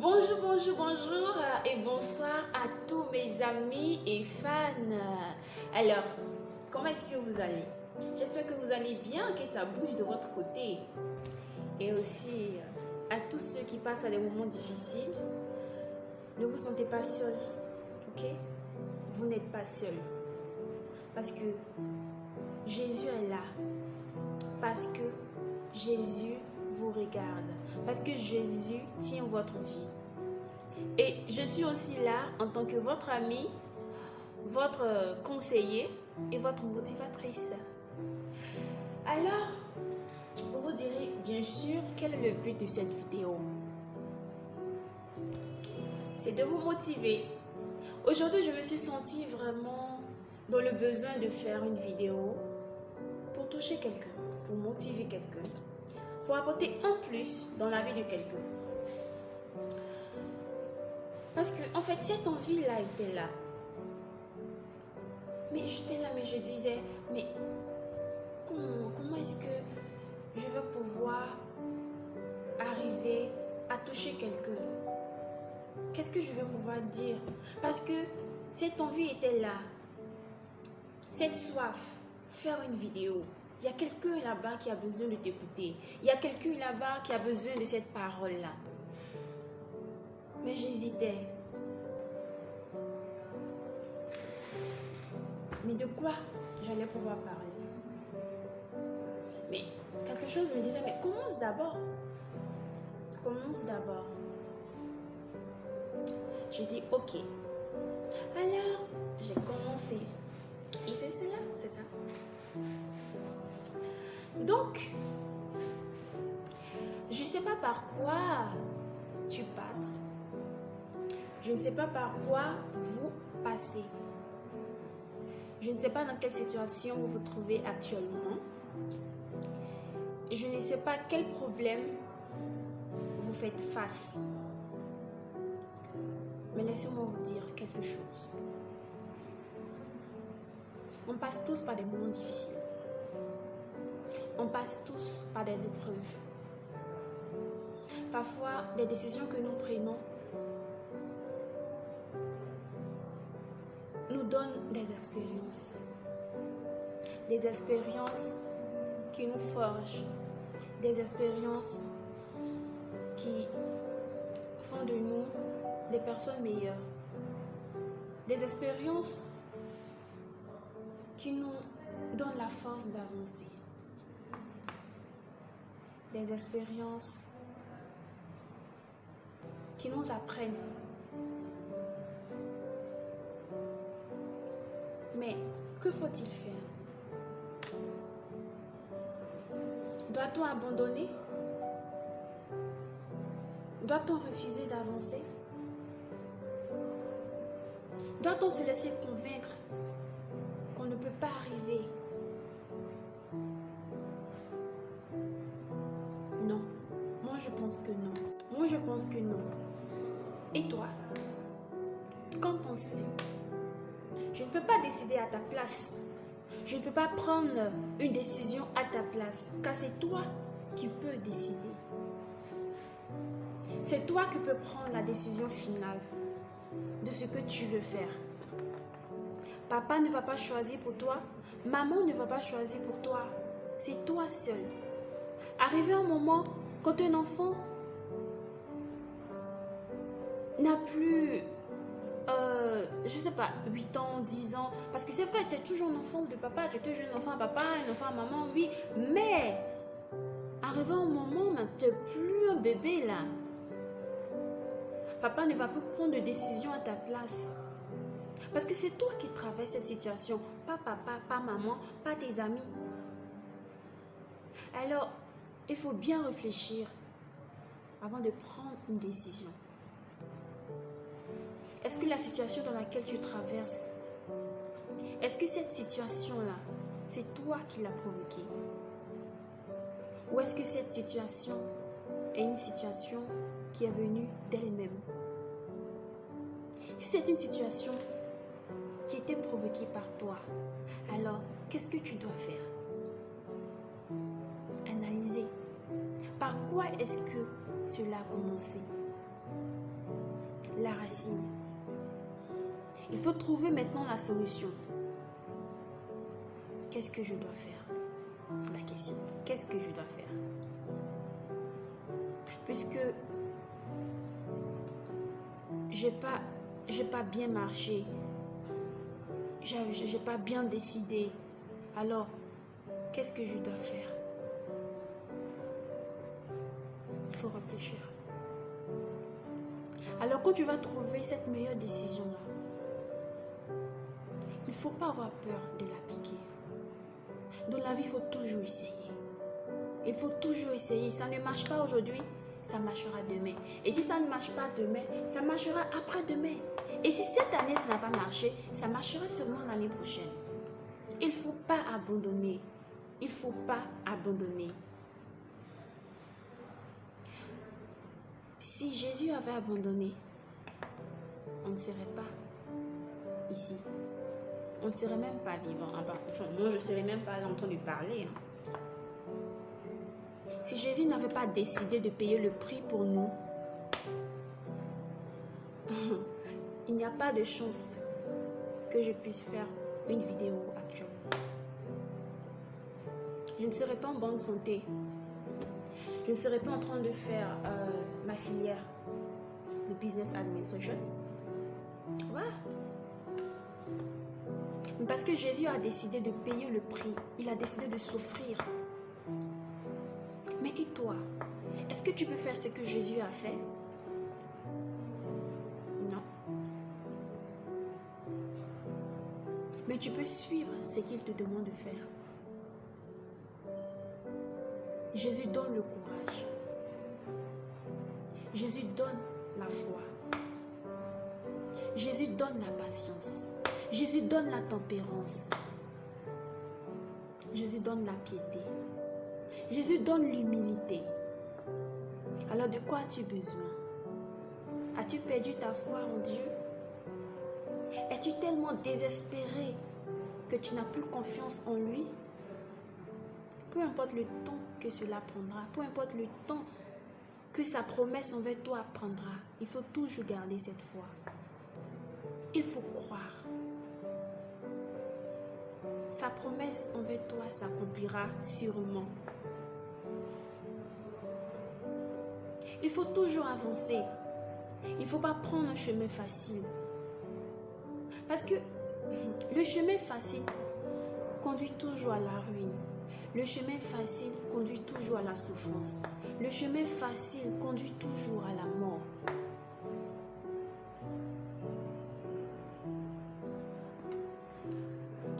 Bonjour et bonsoir à tous mes amis et fans. Alors, comment est-ce que vous allez? J'espère que vous allez bien, que ça bouge de votre côté. Et aussi, à tous ceux qui passent par des moments difficiles, ne vous sentez pas seul, ok? Vous n'êtes pas seul. Parce que Jésus est là. Parce que Jésus vous regarde. Parce que Jésus tient votre vie. Et je suis aussi là en tant que votre amie, votre conseiller et votre motivatrice. Alors, vous vous direz bien sûr quel est le but de cette vidéo. C'est de vous motiver. Aujourd'hui, je me suis sentie vraiment dans le besoin de faire une vidéo pour toucher quelqu'un, pour motiver quelqu'un, pour apporter un plus dans la vie de quelqu'un. Parce que, en fait, cette envie-là était là. Mais j'étais là, mais je disais, mais comment est-ce que je vais pouvoir arriver à toucher quelqu'un? Qu'est-ce que je vais pouvoir dire? Parce que cette envie était là. Cette soif, faire une vidéo. Il y a quelqu'un là-bas qui a besoin de t'écouter. Il y a quelqu'un là-bas qui a besoin de cette parole-là. Mais j'hésitais. Mais de quoi j'allais pouvoir parler? Mais quelque chose me disait, mais commence d'abord. Commence d'abord. J'ai dit, ok. Alors, j'ai commencé. Et c'est cela, c'est ça. Donc, je ne sais pas par quoi tu passes. Je ne sais pas par quoi vous passez. Je ne sais pas dans quelle situation vous vous trouvez actuellement. Je ne sais pas quel problème vous faites face. Mais laissez-moi vous dire quelque chose. On passe tous par des moments difficiles. On passe tous par des épreuves. Parfois, les décisions que nous prenons nous donnent des expériences. Des expériences qui nous forgent. Des expériences qui font de nous des personnes meilleures. Des expériences qui nous donnent la force d'avancer. Des expériences qui nous apprennent. Mais que faut-il faire? Doit-on abandonner? Doit-on refuser d'avancer? Doit-on se laisser convaincre qu'on ne peut pas arriver? Non. Moi, je pense que non. Moi, je pense que non. Et toi? Qu'en penses-tu? Je ne peux pas décider à ta place. Je ne peux pas prendre une décision à ta place, car c'est toi qui peux décider. C'est toi qui peux prendre la décision finale de ce que tu veux faire. Papa ne va pas choisir pour toi. Maman ne va pas choisir pour toi. C'est toi seul. Arrivé un moment, quand un enfant n'a plus, je sais pas, 8 ans, 10 ans, parce que c'est vrai, tu es toujours un enfant de papa, tu es toujours un enfant à papa, un enfant à maman, oui, mais arrivé un moment, tu n'es plus un bébé là. Papa ne va plus prendre de décision à ta place. Parce que c'est toi qui traverses cette situation, pas papa, pas maman, pas tes amis. Alors, il faut bien réfléchir avant de prendre une décision. Est-ce que la situation dans laquelle tu traverses, est-ce que cette situation-là, c'est toi qui l'as provoquée? Ou est-ce que cette situation est une situation qui est venue d'elle-même? Si c'est une situation qui était provoquée par toi, alors qu'est-ce que tu dois faire? Analyser. Par quoi est-ce que cela a commencé? la racine. Il faut trouver maintenant la solution. Qu'est-ce que je dois faire? La question, qu'est-ce que je dois faire? Puisque j'ai pas bien marché, j'ai pas bien décidé. Alors, qu'est-ce que je dois faire? Il faut réfléchir. Alors, quand tu vas trouver cette meilleure décision-là, il ne faut pas avoir peur de l'appliquer. Dans la vie, il faut toujours essayer. Il faut toujours essayer. Ça ne marche pas aujourd'hui, ça marchera demain. Et si ça ne marche pas demain, ça marchera après-demain. Et si cette année, ça n'a pas marché, ça marchera seulement l'année prochaine. Il ne faut pas abandonner. Il ne faut pas abandonner. Si Jésus avait abandonné, on ne serait pas ici. On ne serait même pas vivant. Enfin, moi, je ne serais même pas là en train de parler. Si Jésus n'avait pas décidé de payer le prix pour nous, il n'y a pas de chance que je puisse faire une vidéo actuellement. Je ne serais pas en bonne santé. Je ne serais pas en train de faire ma filière de business administration. Ouais. Parce que Jésus a décidé de payer le prix. Il a décidé de souffrir. Mais et toi? Est-ce que tu peux faire ce que Jésus a fait? Non. Mais tu peux suivre ce qu'il te demande de faire. Jésus donne le courage. Jésus donne la foi. Jésus donne la patience. Jésus donne la tempérance. Jésus donne la piété. Jésus donne l'humilité. Alors de quoi as-tu besoin? As-tu perdu ta foi en Dieu? Es-tu tellement désespéré que tu n'as plus confiance en lui? Peu importe le temps que cela prendra, peu importe le temps que sa promesse envers toi prendra, il faut toujours garder cette foi. Il faut croire. Sa promesse envers toi s'accomplira sûrement. Il faut toujours avancer. Il ne faut pas prendre un chemin facile. Parce que le chemin facile conduit toujours à la ruine. Le chemin facile conduit toujours à la souffrance. Le chemin facile conduit toujours à la mort.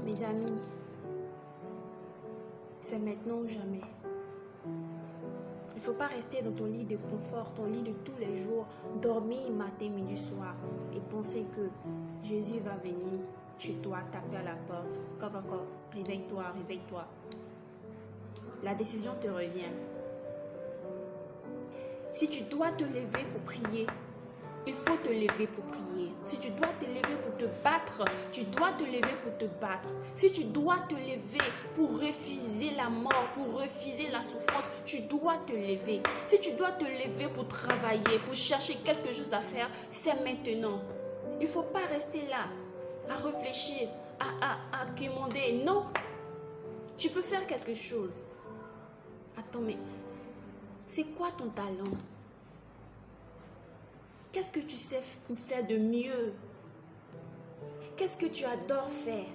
Mes amis, c'est maintenant ou jamais. Il ne faut pas rester dans ton lit de confort, ton lit de tous les jours, dormir matin, midi, soir et penser que Jésus va venir chez toi, taper à la porte. Coco, réveille-toi, réveille-toi. La décision te revient. Si tu dois te lever pour prier, il faut te lever pour prier. Si tu dois te lever pour te battre, tu dois te lever pour te battre. Si tu dois te lever pour refuser la mort, pour refuser la souffrance, tu dois te lever. Si tu dois te lever pour travailler, pour chercher quelque chose à faire, c'est maintenant. Il ne faut pas rester là, à réfléchir, à quémander. Non, tu peux faire quelque chose. Attends, mais c'est quoi ton talent? Qu'est-ce que tu sais faire de mieux? Qu'est-ce que tu adores faire?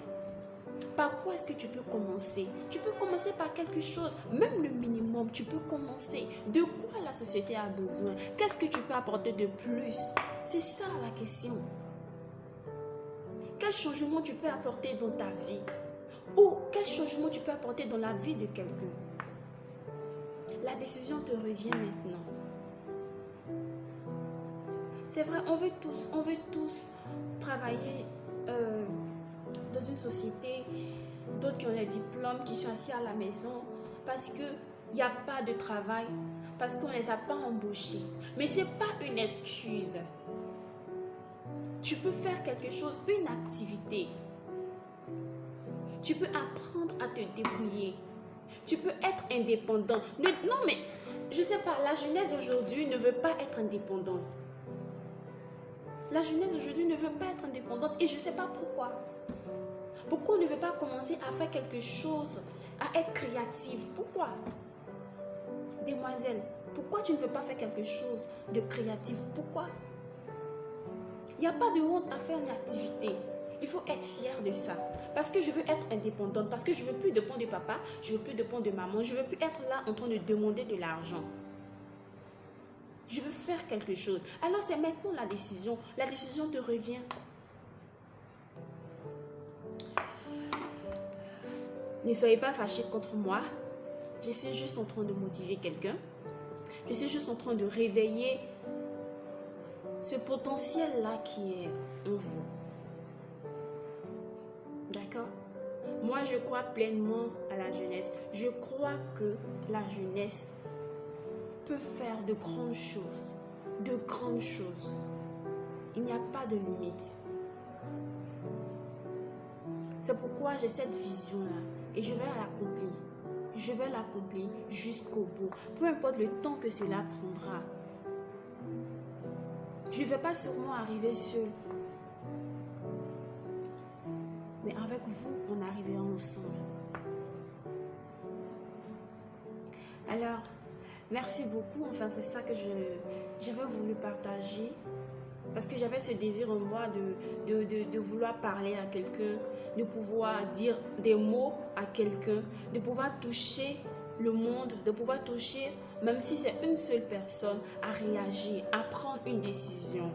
Par quoi est-ce que tu peux commencer? Tu peux commencer par quelque chose, même le minimum, tu peux commencer. De quoi la société a besoin? Qu'est-ce que tu peux apporter de plus? C'est ça la question. Quel changement tu peux apporter dans ta vie? Ou quel changement tu peux apporter dans la vie de quelqu'un? La décision te revient maintenant. C'est vrai, on veut tous travailler dans une société, d'autres qui ont les diplômes, qui sont assis à la maison, parce qu'il n'y a pas de travail, parce qu'on ne les a pas embauchés. Mais ce n'est pas une excuse. Tu peux faire quelque chose, une activité. Tu peux apprendre à te débrouiller. Tu peux être indépendant. Non, mais je ne sais pas, la jeunesse d'aujourd'hui ne veut pas être indépendante. La jeunesse aujourd'hui ne veut pas être indépendante et je ne sais pas pourquoi. Pourquoi on ne veut pas commencer à faire quelque chose, à être créative? Pourquoi? Demoiselle, pourquoi tu ne veux pas faire quelque chose de créatif? Pourquoi? Il n'y a pas de honte à faire une activité. Il faut être fier de ça. Parce que je veux être indépendante, parce que je ne veux plus dépendre de papa, je ne veux plus dépendre de maman, je ne veux plus être là en train de demander de l'argent. Je veux faire quelque chose. Alors c'est maintenant la décision. La décision te revient. Ne soyez pas fâchés contre moi. Je suis juste en train de motiver quelqu'un. Je suis juste en train de réveiller ce potentiel-là qui est en vous. D'accord? Moi, je crois pleinement à la jeunesse. Je crois que la jeunesse peut faire de grandes choses. De grandes choses. Il n'y a pas de limite. C'est pourquoi j'ai cette vision-là. Et je vais l'accomplir. Je vais l'accomplir jusqu'au bout. Peu importe le temps que cela prendra. Je ne vais pas sûrement arriver seule. Mais avec vous, on arrivera ensemble. Alors, merci beaucoup. Enfin, c'est ça que j'avais voulu partager. Parce que j'avais ce désir en moi de vouloir parler à quelqu'un, de pouvoir dire des mots à quelqu'un, de pouvoir toucher le monde, de pouvoir toucher, même si c'est une seule personne, à réagir, à prendre une décision.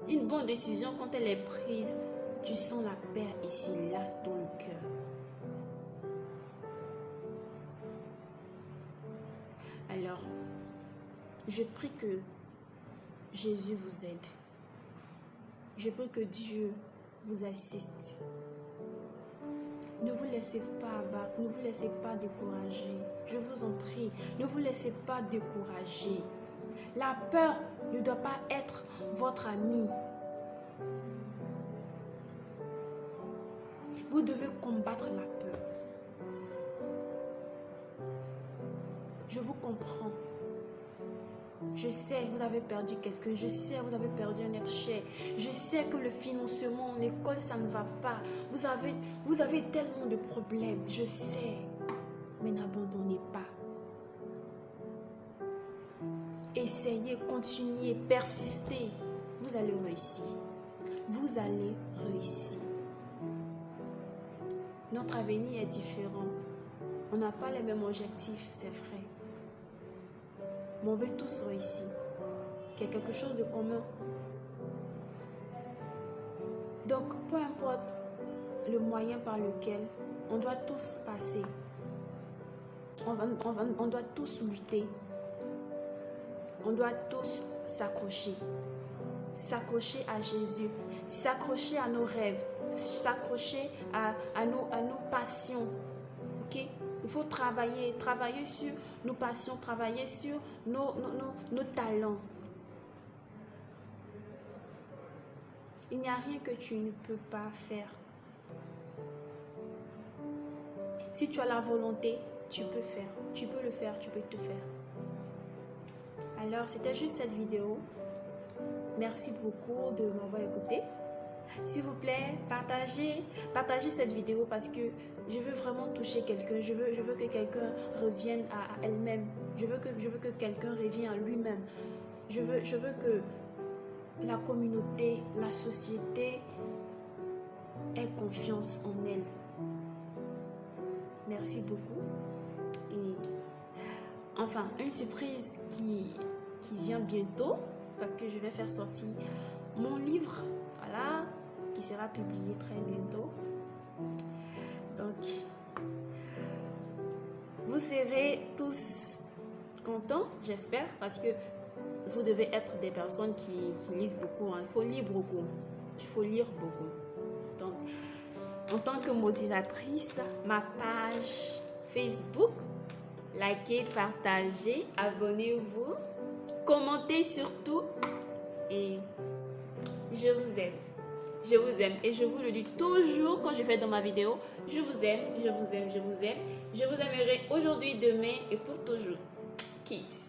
Une bonne décision, quand elle est prise, tu sens la paix ici, là, dans le cœur. Alors, je prie que Jésus vous aide. Je prie que Dieu vous assiste. Ne vous laissez pas abattre, ne vous laissez pas décourager. Je vous en prie, ne vous laissez pas décourager. La peur ne doit pas être votre ami. Vous devez combattre la peur. Je vous comprends. Je sais, vous avez perdu quelqu'un. Je sais, vous avez perdu un être cher. Je sais que le financement, l'école, ça ne va pas. Vous avez tellement de problèmes. Je sais. Mais n'abandonnez pas. Essayez, continuez, persistez. Vous allez réussir. Vous allez réussir. Notre avenir est différent. On n'a pas les mêmes objectifs, c'est vrai. Mais on veut tous réussir. Qu'il y ait quelque chose de commun. Donc, peu importe le moyen par lequel on doit tous passer. On doit tous lutter. On doit tous s'accrocher. S'accrocher à Jésus. S'accrocher à nos rêves. S'accrocher à nos passions. Ok? Il faut travailler sur nos passions, travailler sur nos talents. Il n'y a rien que tu ne peux pas faire. Si tu as la volonté, tu peux faire. Tu peux le faire, tu peux tout faire. Alors, c'était juste cette vidéo. Merci beaucoup de m'avoir écouté. S'il vous plaît, partagez cette vidéo parce que je veux vraiment toucher quelqu'un. Je veux que quelqu'un revienne à elle-même. Je veux que quelqu'un revienne à lui-même. Je veux que la communauté, la société ait confiance en elle. Merci beaucoup. Et enfin, une surprise qui vient bientôt parce que je vais faire sortir mon livre. Voilà, qui sera publié très bientôt. Donc, vous serez tous contents, j'espère, parce que vous devez être des personnes qui lisent beaucoup. Hein. Il faut lire beaucoup. Il faut lire beaucoup. Donc, en tant que motivatrice, ma page Facebook, likez, partagez, abonnez-vous, commentez surtout et je vous aime. Je vous aime et je vous le dis toujours quand je fais dans ma vidéo. Je vous aime, je vous aime, je vous aime. Je vous aimerai aujourd'hui, demain et pour toujours. Kiss.